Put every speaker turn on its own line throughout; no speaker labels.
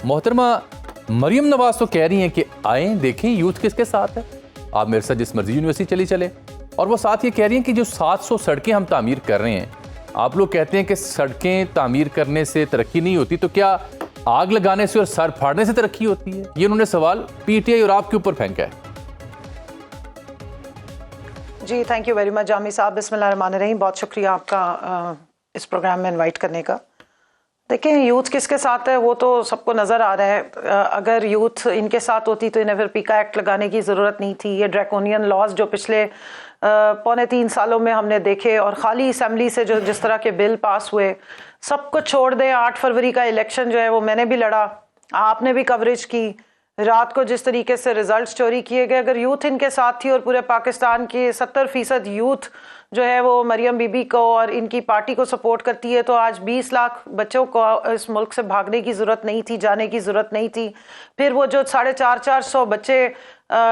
मोहतरमा मरियम नवाज तो कह रही हैं कि आएँ देखें यूथ किसके साथ है, आप मेरे साथ जिस मर्जी यूनिवर्सिटी चली चले। और वो साथ ये कह रही हैं कि जो 700 सड़कें हम तामीर कर रहे हैं, आप लोग कहते हैं कि सड़कें तामीर करने से तरक्की नहीं होती, तो क्या आग लगाने से और सर फाड़ने से तरक्की होती है? ये उन्होंने सवाल पीटीआई और आपके ऊपर फेंका है।
जी thank you very much Jami साहब, बिस्मिल्लाहिर्रहमानिर्रहीम। बहुत शुक्रिया आपका इस प्रोग्राम में इनवाइट करने का। देखिए यूथ किसके साथ है वो तो सबको नज़र आ रहा है। अगर यूथ इनके साथ होती तो इन्हें फिर पीका एक्ट लगाने की ज़रूरत नहीं थी। ये ड्रैकोनियन लॉज जो पिछले 2.25 सालों में हमने देखे, और खाली असेंबली से जो जिस तरह के बिल पास हुए, सब कुछ छोड़ दें। 8 फरवरी का इलेक्शन जो है वो मैंने भी लड़ा, आपने भी कवरेज की, रात को जिस तरीके से रिजल्ट्स चोरी किए गए, अगर यूथ इनके साथ थी और पूरे पाकिस्तान के 70% यूथ जो है वो मरियम बीबी को और इनकी पार्टी को सपोर्ट करती है, तो आज 20 लाख बच्चों को इस मुल्क से भागने की ज़रूरत नहीं थी, जाने की ज़रूरत नहीं थी। फिर वो जो 450 बच्चे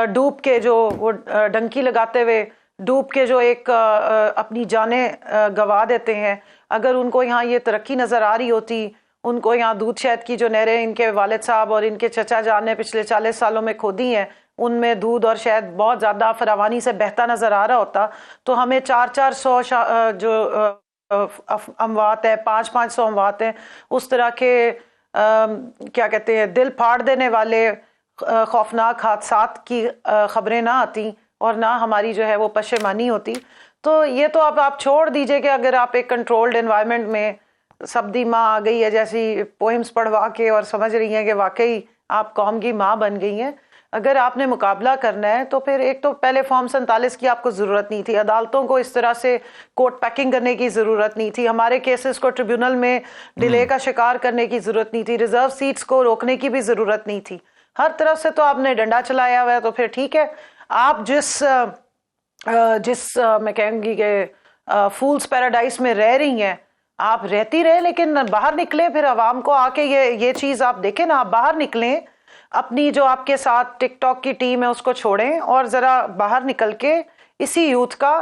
डूब के जो वो डंकी लगाते हुए डूब के जो एक अपनी जानें गंवा देते हैं, अगर उनको यहाँ ये तरक्की नज़र आ रही होती, उनको यहाँ दूध शहद की जो नहरें इनके वालिद साहब और इनके चचा जान ने पिछले 40 सालों में खोदी हैं, उनमें दूध और शहद बहुत ज़्यादा फरावानी से बहता नज़र आ रहा होता, तो हमें 400 जो अमवात है, 500 अमवात हैं, उस तरह के क्या कहते हैं दिल फाड़ देने वाले खौफनाक हादसात की खबरें ना आती और ना हमारी जो है वो पशेमानी होती। तो ये तो अब आप छोड़ दीजिए कि अगर आप एक कंट्रोल्ड एनवायरनमेंट में सब्दी माँ आ गई है जैसी पोइम्स पढ़वा के और समझ रही हैं कि वाकई आप कौम की माँ बन गई हैं, अगर आपने मुकाबला करना है तो फिर एक तो पहले फॉर्म 47 की आपको ज़रूरत नहीं थी, अदालतों को इस तरह से कोर्ट पैकिंग करने की ज़रूरत नहीं थी, हमारे केसेस को ट्रिब्यूनल में डिले का शिकार करने की ज़रूरत नहीं थी, रिजर्व सीट्स को रोकने की भी ज़रूरत नहीं थी। हर तरफ से तो आपने डंडा चलाया हुआ है। तो फिर ठीक है, आप जिस मैं कहूँगी कि फूल्स पैराडाइज में रह रही हैं, आप रहती रहे, लेकिन बाहर निकले, फिर आवाम को आके ये चीज़ आप देखें ना, आप बाहर निकलें, अपनी जो आपके साथ टिकटॉक की टीम है उसको छोड़ें और ज़रा बाहर निकल के इसी यूथ का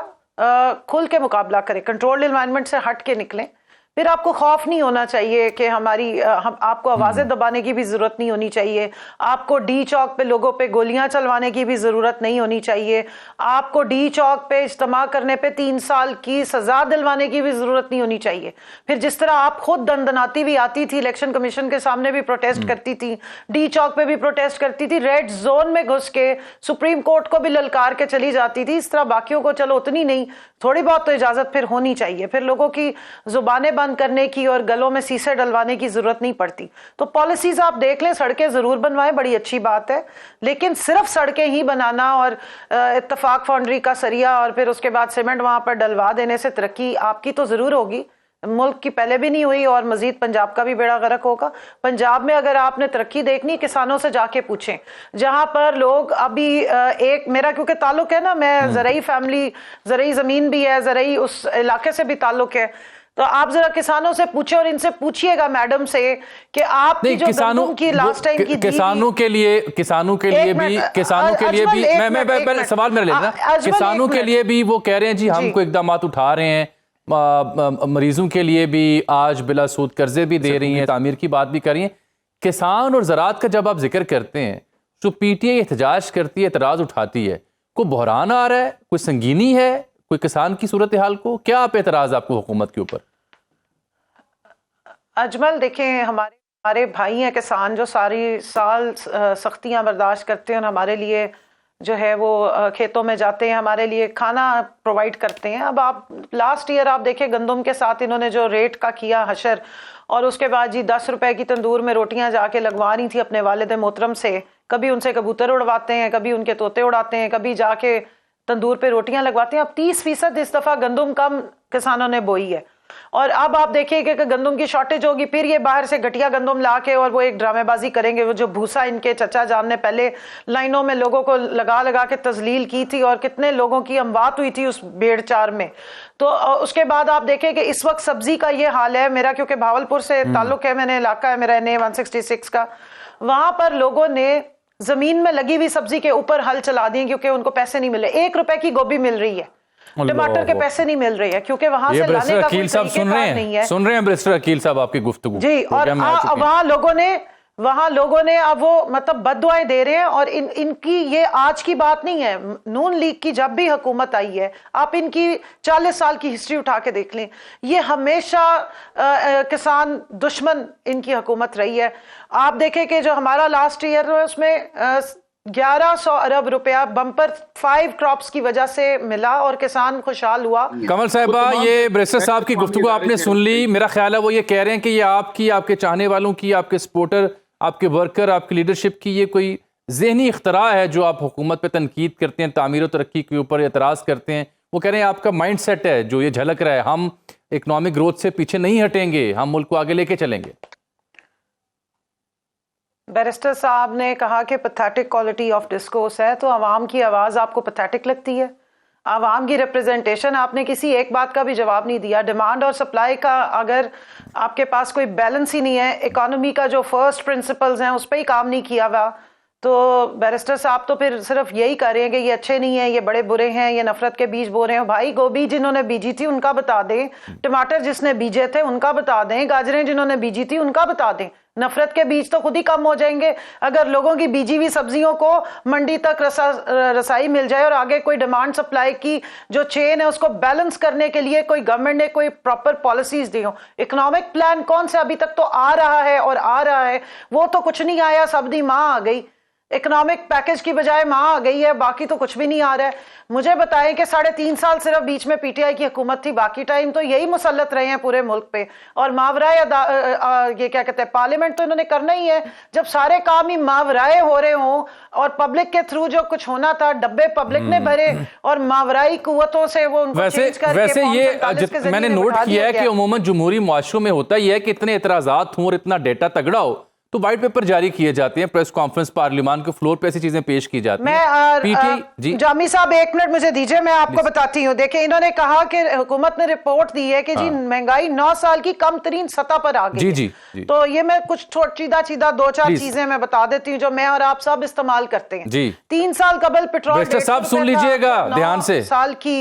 खुल के मुकाबला करें, कंट्रोल्ड एनवायरनमेंट से हट के निकलें। फिर आपको खौफ नहीं होना चाहिए कि आपको आवाज़ें दबाने की भी ज़रूरत नहीं होनी चाहिए, आपको डी चौक पे लोगों पे गोलियां चलवाने की भी ज़रूरत नहीं होनी चाहिए, आपको डी चौक पे इज्तिमा करने पे 3 साल की सज़ा दिलवाने की भी ज़रूरत नहीं होनी चाहिए। फिर जिस तरह आप खुद दंदनाती भी आती थी, इलेक्शन कमीशन के सामने भी प्रोटेस्ट करती थी, डी चौक पे भी प्रोटेस्ट करती थी, रेड जोन में घुस के सुप्रीम कोर्ट को भी ललकार के चली जाती थी, इस तरह बाकियों को चलो उतनी नहीं, थोड़ी बहुत तो इजाज़त फिर होनी चाहिए। फिर लोगों की जुबानें बंद करने की और गलों में शीशे डलवाने की जरूरत नहीं पड़ती। तो पॉलिसीज आप देख लें, सड़कें जरूर बनवाएं, बड़ी अच्छी बात है, लेकिन सिर्फ सड़कें ही बनाना और इत्तेफाक फाउंड्री का सरिया और फिर उसके बाद सीमेंट वहां पर डलवा देने से तरक्की आपकी तो जरूर होगी, मुल्क की पहले भी नहीं हुई और मजीद पंजाब का भी बेड़ा गर्क होगा। पंजाब में अगर आपने तरक्की देखनी, किसानों से जाके पूछें, जहां पर लोग अभी एक मेरा क्योंकि ताल्लुक है ना, मैं ज़रई फैमिली, ज़रई ज़मीन भी है, ज़रई उस इलाके से भी ताल्लुक है, तो आप जरा किसानों से पूछे और इनसे पूछिएगा मैडम से कि आप जो किसानों की लास्ट टाइम की
किसानों के लिए भी मैं पहले सवाल मेरा लेना, किसानों के लिए भी वो कह रहे हैं जी हमको इकदाम उठा रहे हैं, मरीजों के लिए भी आज बिला सूद कर्जे भी दे रही हैं, तामीर की बात भी कर रही हैं। किसान और ज़राअत का जब आप जिक्र करते हैं तो पीटीआई एहतजाज करती है, एतराज़ उठाती है, कोई बहरान आ रहा है, कोई संगीनी है कोई किसान की सूरत हाल को, क्या आप एतराज़ आपको हुकूमत के ऊपर?
अजमल देखें, हमारे भाई हैं किसान जो सारी साल सख्तियां बर्दाश्त करते हैं और हमारे लिए जो है वो खेतों में जाते हैं, हमारे लिए खाना प्रोवाइड करते हैं। अब आप लास्ट ईयर आप देखें गंदम के साथ इन्होंने जो रेट का किया हशर, और उसके बाद जी 10 रुपए की तंदूर में रोटियां जाके लगवा रही थी अपने वालिद मोहतरम से, कभी उनसे कबूतर उड़वाते हैं, कभी उनके तोते उड़ाते हैं, कभी जाके तंदूर पे रोटियां लगवाते हैं। अब 30% इस दफा गंदम कम किसानों ने बोई है, और अब आप देखिए कि गंदम की शॉर्टेज होगी, फिर ये बाहर से घटिया गंदम ला के और वो एक ड्रामेबाजी करेंगे। वो जो भूसा इनके चचा जान ने पहले लाइनों में लोगों को लगा लगा के तजलील की थी और कितने लोगों की अमवात हुई थी उस बेड़चार में। तो उसके बाद आप देखें कि इस वक्त सब्जी का ये हाल है। मेरा क्योंकि भावलपुर से ताल्लुक है, मैंने इलाका है मेरा NA 166 का, वहां पर लोगों ने जमीन में लगी हुई सब्जी के ऊपर हल चला दिए क्योंकि उनको पैसे नहीं मिले। 1 रुपए की गोभी मिल रही है, टमाटर के पैसे नहीं मिल रहे हैं क्योंकि वहां से लाने का कोई तरीकेकार नहीं है।
सुन रहे हैं बैरिस्टर अकील साहब आपकी गुफ्तगू
जी, और वहां लोगों ने वहां लोगों ने अब वो मतलब बद्दुआएं दे रहे हैं। और इनकी ये आज की बात नहीं है, नून लीग की जब भी हुकूमत आई है, आप इनकी 40 साल की हिस्ट्री उठा के देख लें, ये हमेशा किसान दुश्मन इनकी हुकूमत रही है। आप देखें कि जो हमारा लास्ट ईयर है उसमें 1100 अरब रुपया बम्पर 5 क्रॉप्स की वजह से मिला और किसान खुशहाल हुआ।
कमल साहिबा, ये बैरिस्टर साहब की गुफ्तगू आपने सुन ली, मेरा ख्याल है वो ये कह रहे हैं कि ये आपकी, आपके चाहने वालों की, आपके सपोर्टर, आपके वर्कर, आपकी लीडरशिप की ये कोई जहनी इख्तरा है जो आप हुकूमत पे तनकीद करते हैं, तामीर और तरक्की के ऊपर एतराज़ करते हैं। वो कह रहे हैं आपका माइंड सेट है जो ये झलक रहा है, हम इकनॉमिक ग्रोथ से पीछे नहीं हटेंगे, हम मुल्क को आगे लेके चलेंगे।
बैरिस्टर साहब ने कहा कि पैथेटिक क्वालिटी ऑफ डिस्कोर्स है, तो आवाम की आवाज़ आपको पैथेटिक लगती है? आवाम की रिप्रेजेंटेशन, आपने किसी एक बात का भी जवाब नहीं दिया। डिमांड और सप्लाई का अगर आपके पास कोई बैलेंस ही नहीं है, इकोनॉमी का जो फर्स्ट प्रिंसिपल्स हैं उस पर ही काम नहीं किया हुआ, तो बैरिस्टर साहब तो फिर सिर्फ यही कर रहे हैं कि ये अच्छे नहीं है, ये बड़े बुरे हैं, ये नफरत के बीज बो रहे हैं। भाई, गोभी जिन्होंने बीजी थी उनका बता दें, टमाटर जिसने बीजे थे उनका बता दें, गाजरें जिन्होंने बीजी थी उनका बता दें। नफरत के बीज तो खुद ही कम हो जाएंगे अगर लोगों की बीजी हुई सब्जियों को मंडी तक रसाई मिल जाए और आगे कोई डिमांड सप्लाई की जो चेन है उसको बैलेंस करने के लिए कोई गवर्नमेंट ने कोई प्रॉपर पॉलिसीज दी हो। इकोनॉमिक प्लान कौन से अभी तक तो आ रहा है और आ रहा है, वो तो कुछ नहीं आया, सब्जी माँ आ गई। इकोनॉमिक पैकेज की बजाय माँ आ गई है, बाकी तो कुछ भी नहीं आ रहा है। मुझे बताएं कि 3.5 साल सिर्फ बीच में पीटीआई की हुकूमत थी, बाकी टाइम तो यही मुसल्लत रहे हैं पूरे मुल्क पे। और मावराए ये क्या कहते हैं, पार्लियामेंट तो इन्होंने करना ही है। जब सारे काम ही मावराए हो रहे हों और पब्लिक के थ्रू जो कुछ होना था डब्बे पब्लिक ने भरे और मावराई कुव्वतों से वो उनको चेंज करके
वैसे ये मैंने नोट किया है कि अमूमन जमहूरी मुआशरों में होता ही है कि इतने एतराजात हों और इतना डेटा तगड़ा हो तो व्हाइट पेपर जारी किए जाते हैं, प्रेस कॉन्फ्रेंस पार्लियामान के फ्लोर पे ऐसी चीजें पेश की जाती हैं।
मैं जामी साहब 1 मिनट मुझे दीजिए, मैं आपको बताती हूँ। देखिए, इन्होंने कहा कि हुकूमत ने रिपोर्ट दी है कि जी महंगाई 9 साल की कम तरीन सतह पर आ गई।
जी।
तो ये मैं कुछ सीधा 2-4 चीजें मैं बता देती हूँ जो मैं और आप सब इस्तेमाल करते हैं। जी 3 साल कबल पेट्रोल
साहब सुन लीजिएगा ध्यान से,
साल की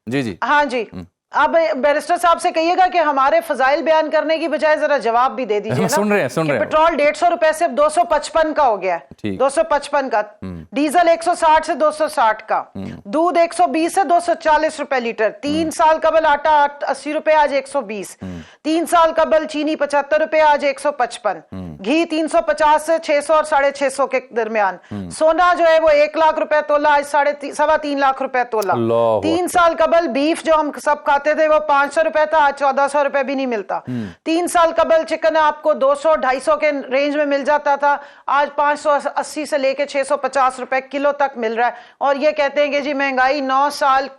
जी
हाँ जी। अब बैरिस्टर साहब से कहिएगा कि हमारे फजाइल बयान करने की बजाय जरा जवाब भी दे दीजिए।
सुन रहे हैं।
पेट्रोल 150 रुपए से 255 का हो गया है, 255 का। डीजल 160 से 260 का, दूध 120 से 240 रुपए लीटर। 3 साल कबल आटा 80 रुपए, आज 120। 3 साल कबल चीनी 75 रुपए, आज 155। घी 350 से 600 और 650 के दरमियान। सोना जो है वो 1 लाख रुपए तोला, आज 3.25 लाख रुपए तोला। 3 साल कबल बीफ जो हम सब खाते थे वो 500 रुपए था, आज 1400 रुपए भी नहीं मिलता। 3 साल कबल चिकन आपको 200-250 के रेंज में मिल जाता था, आज 580 से लेके 650 रुपए किलो तक मिल रहा है। और ये कहते हैं कि जी महंगाई 9 साल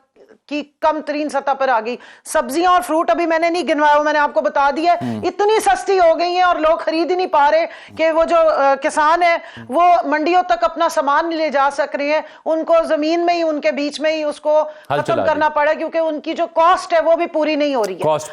की कम तरीन सतह पर आ गई। सब्जियां और फ्रूट अभी मैंने नहीं गिनवाया, मैंने आपको बता दिया, इतनी सस्ती हो गई हैं और लोग खरीद ही नहीं पा रहे कि वो जो किसान है वो मंडियों तक अपना सामान नहीं ले जा सक रहे हैं। उनको जमीन में ही, उनके बीच में ही उसको खत्म करना पड़ा क्योंकि उनकी जो कॉस्ट है वो भी पूरी नहीं हो रही है।